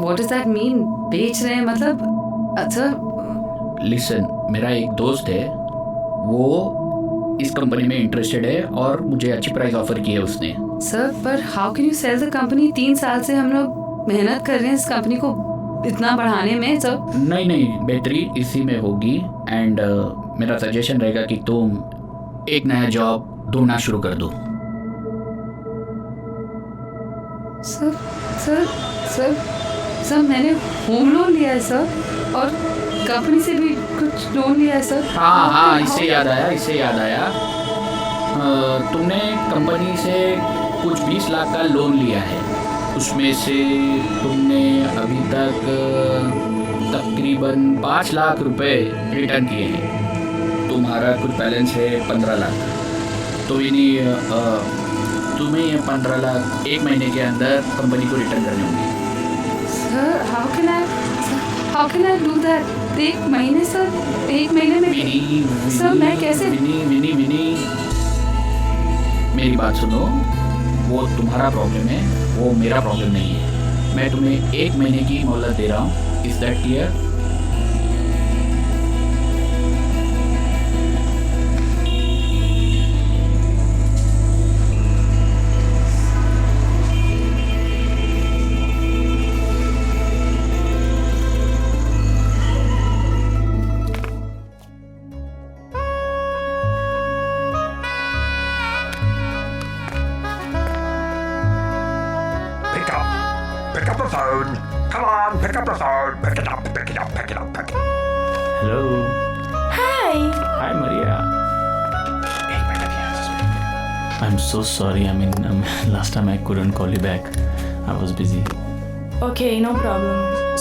What does that mean? बेच रहे हैं मतलब? अच्छा. लिसन, मेरा एक दोस्त है, वो इस कंपनी में इंटरेस्टेड है और मुझे अच्छी प्राइस ऑफर की है उसने. सर, पर how can you sell the company? 3 साल से हम लोग मेहनत कर रहे हैं इस कंपनी को इतना बढ़ाने में. सब नहीं, बेहतरी इसी में होगी. एंड मेरा सजेशन रहेगा कि तुम एक नया जॉब ढूंढना शुरू कर दो. सर मैंने होम लोन लिया है सर, और कंपनी से भी कुछ लोन लिया है सर. हाँ, इससे याद आया. तुमने कंपनी से कुछ 20 लाख का लोन लिया है. उसमें से तुमने अभी तक तकरीबन 5 लाख रुपए रिटर्न किए हैं. तुम्हारा कुछ बैलेंस है 15 लाख. तो तुम्हें ये 15 लाख 1 महीने के अंदर कंपनी को रिटर्न करने होंगे. Sir, how can I do that? 1 महीने सर, 1 महीने में. विनी, सर मैं कैसे? विनी, मेरी बात सुनो. वो तुम्हारा प्रॉब्लम है, वो मेरा प्रॉब्लम नहीं है. मैं तुम्हें 1 महीने की मोहलत दे रहा हूँ. Is that clear? Pick up the phone. Come on, pick up the phone. Pick it up. Hello. Hi. Hi, Maria. I'm so sorry. Last time I couldn't call you back. I was busy. Okay, no problem.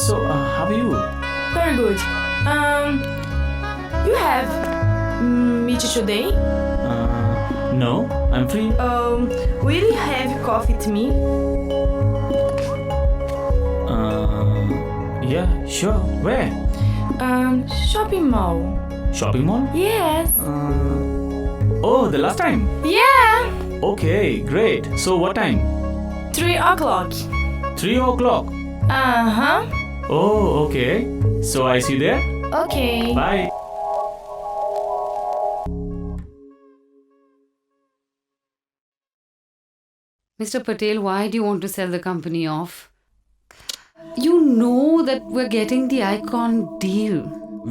So, how are you? Very good. You have meet today? No, I'm free. Will you have coffee with me? Yeah, sure. Where? Shopping mall. Shopping mall? Yes. Oh, the last time? Yeah. Okay, great. So, what time? 3 o'clock. 3 o'clock. Uh-huh. Oh, okay. So, I see you there? Okay. Bye. Mr. Patel, why do you want to sell the company off? You know that we're getting the Icon deal.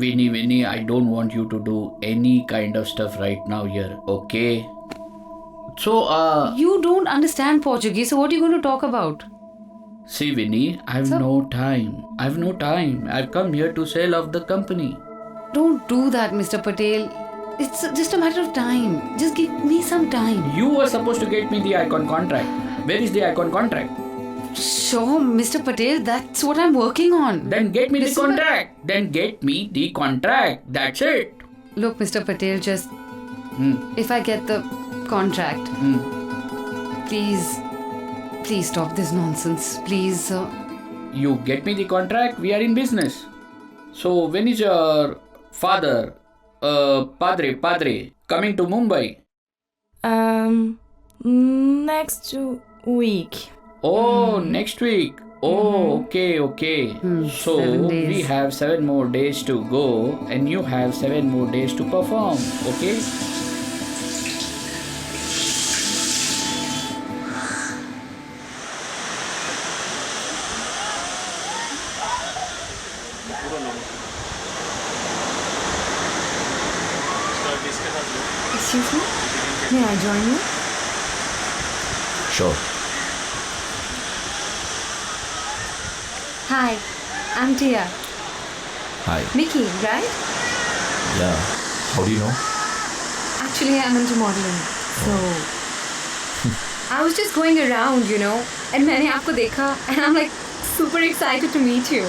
Winnie, I don't want you to do any kind of stuff right now here, okay? So, You don't understand Portuguese, so what are you going to talk about? see, Winnie, I've no time. I've come here to sell off the company. Don't do that, Mr. Patel. It's just a matter of time. Just give me some time. You were supposed to get me the Icon contract. Where is the Icon contract? Sure, Mr. Patel, that's what I'm working on. Then get me the Mr. Pa- contract. That's it. Look, Mr. Patel, just if I get the contract, please stop this nonsense. Please, sir. You get me the contract, we are in business. So when is your father, Padre, coming to Mumbai? Next week. Oh, next week. Oh, okay. So 7 days. we have 7 more days to go and you have 7 more days to perform, okay? Excuse me? May I join you? Sure. Hi, I'm Tia. Hi. Mickey, right? Yeah. How do you know? Actually, I'm into modeling. So, I was just going around, and मैंने आपको देखा, and I'm like super excited to meet you.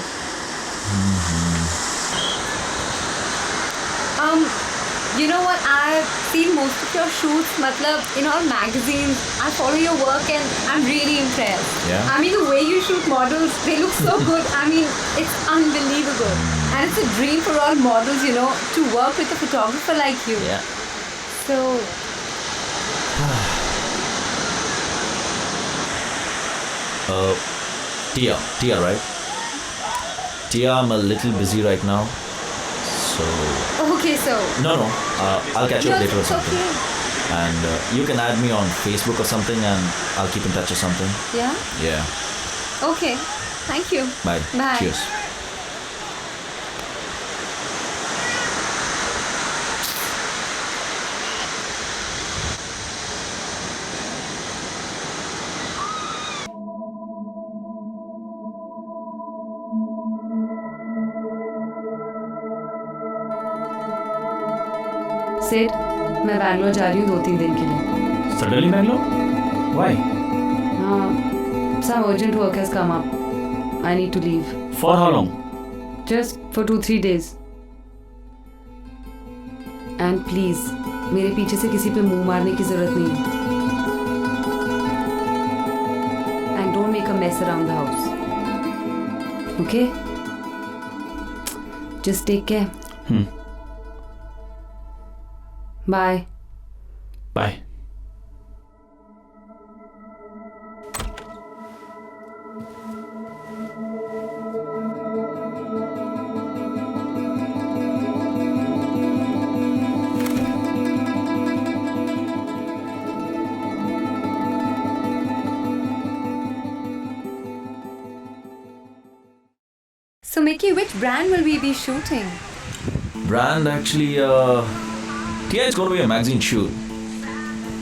You know what? I've seen most of your shoots, matlab, in all magazines. I follow your work and I'm really impressed. Yeah? I mean, the way you shoot models, they look so good. I mean, it's unbelievable. And it's a dream for all models, to work with a photographer like you. Yeah. So, Tia, right? Tia, I'm a little busy right now. So. Okay, so. No. I'll catch you No, up later or it's something. okay. And you can add me on Facebook or something and I'll keep in touch or something. Yeah? Yeah. Okay. Thank you. Bye. Bye. Cheers. सेठ, मैं बैंगलोर जा रही हूँ 2-3 दिन के लिए. Suddenly Bangalore? Why? हाँ, some urgent work has come up. I need to leave. For how long? Just for 2-3 days. And please, मेरे पीछे से किसी पे मुंह मारने की जरूरत नहीं है. And don't make a mess around the house. Okay? Just take care. Bye. Bye. So, Mickey, which brand will we be shooting? Brand actually, Tia, it's going to be a magazine shoot.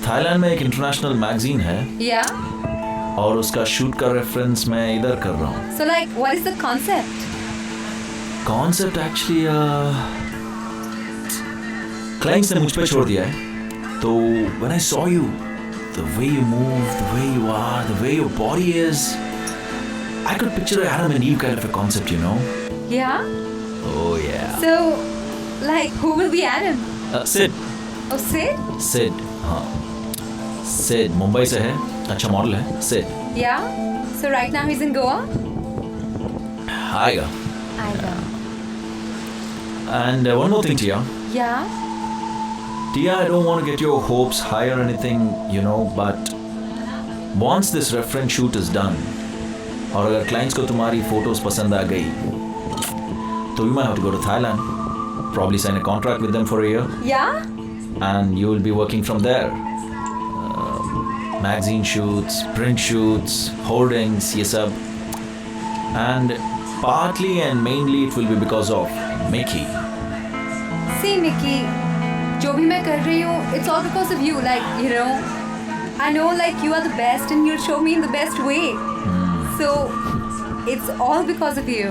Thailand में एक international magazine है Yeah? और उसका shoot का reference मैं इधर कर रहा हूँ. So, like, what is the concept? Concept actually clients ने मुझ पे छोड़ दिया है. तो when I saw you, the way you move, the way you are, the way your body is, I could picture Adam and Eve kind of a concept, you know. Yeah? Oh yeah. So, like, who will be Adam? Sid. Oh, Sid? Sid. हाँ. Sid Mumbai से है, अच्छा model है. Sid. Yeah? So, right now he's in Goa? आएगा. I know. And one more thing, Tia. Yeah? Tia, I don't want to get your hopes high or anything, you know, but once this reference shoot is done, और अगर clients को तुम्हारी photos पसंद आ गई, तो you might have to go to Thailand, probably sign a contract with them for a year, Yeah? and you will be working from there. Magazine shoots, print shoots, hoardings, ये सब. And partly and mainly it will be because of Mickey. See, Mickey, जो भी मैं कर रही हूँ, it's all because of you. Like, you know, I know like you are the best and you'll show me in the best way. So, it's all because of you.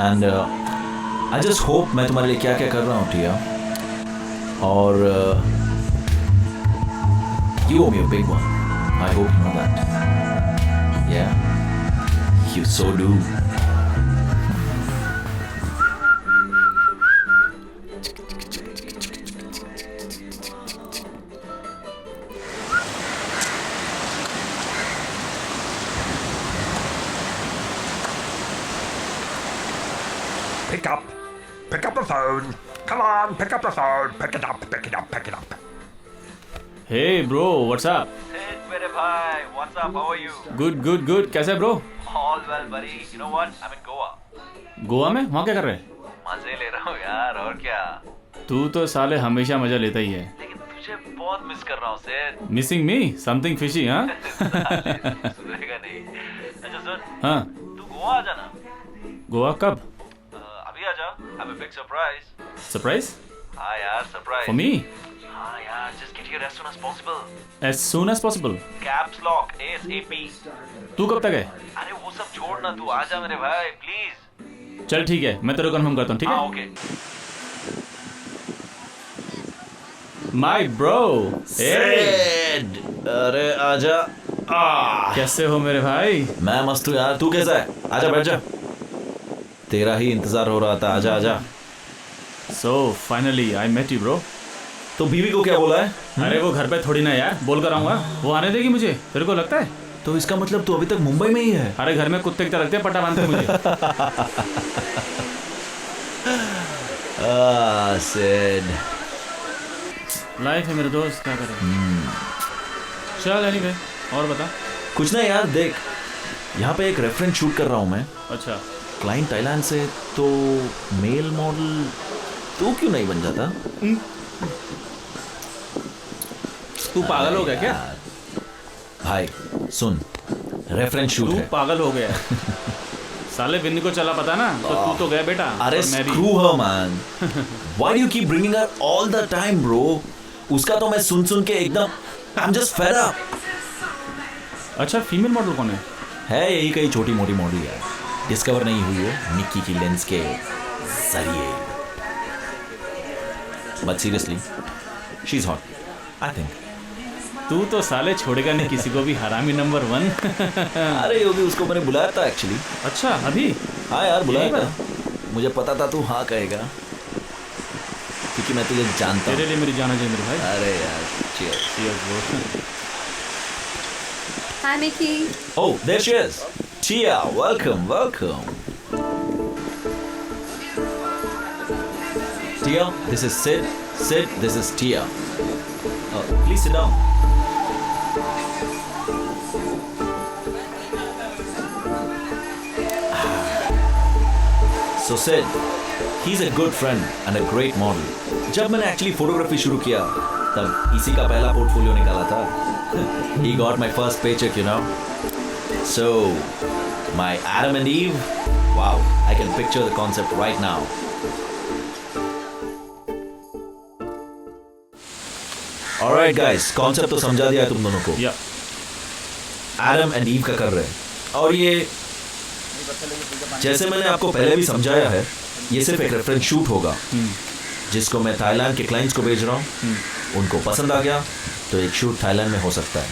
And I just hope मैं तुम्हारे लिए क्या क्या कर रहा हूँ, टिया. और you owe me a big one. I hope you know that. Yeah, you so do. Pick up the phone. Come on, pick up the phone. Pick it up, pick it up, pick it up. Hey bro, what's up? Sid, मेरे भाई, what's up? How are you? Good. कैसा है bro? All well, buddy. You know what? I'm in Goa. Goa में? वहाँ क्या कर रहे हैं? मजे ले रहा हूँ यार, और क्या? तू तो साले हमेशा मजा लेता ही है. लेकिन तुझे बहुत मिस कर रहा हूँ, Sid. Missing me? Something fishy, हाँ? सुधरेगा नहीं. अच्छा सुन. हाँ. तू गोवा आ जाना. गोवा कब? अभी आ जा. Have a big surprise. Surprise? हाँ यार, surprise. For me? हाँ यार, just get here as soon as possible. As soon as possible. Caps lock, ASAP. तू कब तक है? अरे वो सब छोड़ ना, तू आ जा मेरे भाई, please. चल ठीक है, मैं तेरे को कन्फर्म करता हूँ, ठीक है? हाँ, okay. My bro. Sid, अरे आजा. कैसे हो मेरे भाई? मैं मस्त हूँ यार. तू कैसा है? आजा बैठ जा. तेरा ही इंतजार हो रहा था. आजा आजा. So finally I met you bro. तो बीवी को क्या बोला है? अरे वो घर पे थोड़ी ना यार, बोल कर आऊंगा. वो आने देगी मुझे, तेरे को लगता है? तो इसका मतलब तू अभी तक मुंबई में ही है? अरे घर में कुत्ते की तरह रखते हैं, पट्टा बांधते हैं मुझे. Sid. लाइफ है मेरे दोस्त, क्या करें. चल एनीवे, और बता. कुछ ना यार, देख यहाँ पे एक रेफरेंस शूट कर रहा हूँ मैं. अच्छा. क्लाइंट थाईलैंड से, तो मेल मॉडल तू क्यों नहीं बन जाता? तू पागल हो गया क्या? भाई सुन, रेफरेंस शूट तू है। पागल हो गया साले विन्नी को चला पता ना, तो तू तो गया बेटा। अरे और मैं भी। screw her man. Why do you keep bringing her all the time, bro? उसका तो मैं सुन के एकदम I'm just fed up. अच्छा फीमेल मॉडल कौन है? यही कई छोटी मोटी मॉडल यार, डिस्कवर नहीं हुई है निक्की की लेंस के जरिए। But seriously she is hot I think. तू तो साले छोड़ेगा नहीं किसी को भी, हरामी नंबर 1। अरे योगी उसको मैंने बुलाया था एक्चुअली। अच्छा अभी? हाँ यार बुलाया यही था, मुझे पता था तू हाँ कहेगा क्योंकि मैं तुझे जानता तेरे हूँ। लिए मेरी जाना चाहिए मेरे भाई। अरे यार cheers. Cheers, bro. Hi, Mickey. Oh, there she is. Tia, welcome. Tia, this is Sid. Sid, this is Tia. Please sit down. So Sid, he's a good friend and a great model. जब मैंने actually photography शुरू किया तब इसी का पहला portfolio निकाला था। He got my first paycheck, you know. So, my Adam and Eve, wow, I can picture the concept right now. Alright guys, concept तो समझा दिया है तुम दोनों को। Yeah. Adam and Eve का कर रहे हैं और ये जैसे मैंने आपको पहले भी समझाया है, ये सिर्फ एक रेफरेंस शूट होगा जिसको मैं थाईलैंड के क्लाइंट्स को भेज रहा हूँ। उनको पसंद आ गया तो एक शूट थाईलैंड में हो सकता है।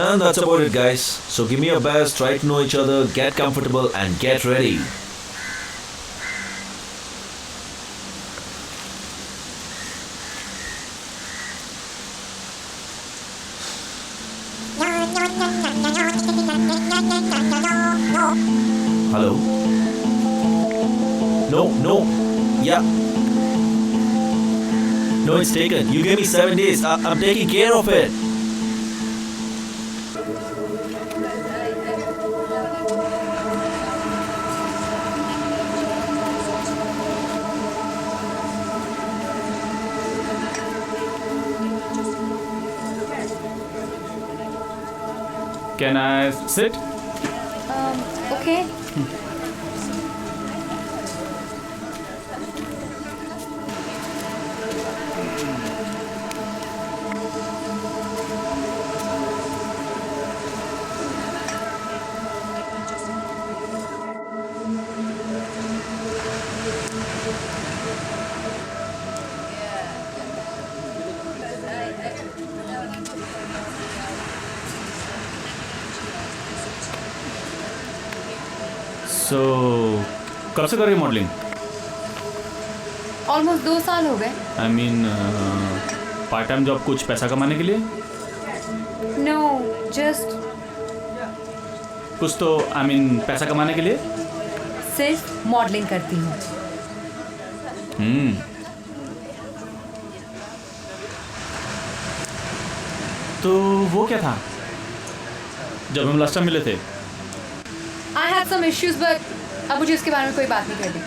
And that's about it guys. So give me your best, try to know each other, get comfortable and get ready. Hello? No. Yeah. No, it's taken. You gave me 7 days. I'm taking care of it. Can I sit? Okay. So, कब से कर रही modelling? Almost 2 साल हो गए. I mean, part time job कुछ पैसा कमाने के लिए? No, just कुछ तो I mean पैसा कमाने के लिए? सिर्फ मॉडलिंग करती हूँ. तो वो क्या था जब हम लास्ट टाइम मिले थे? I had some issues, but अब मुझे इसके बारे में कोई बात नहीं करनी.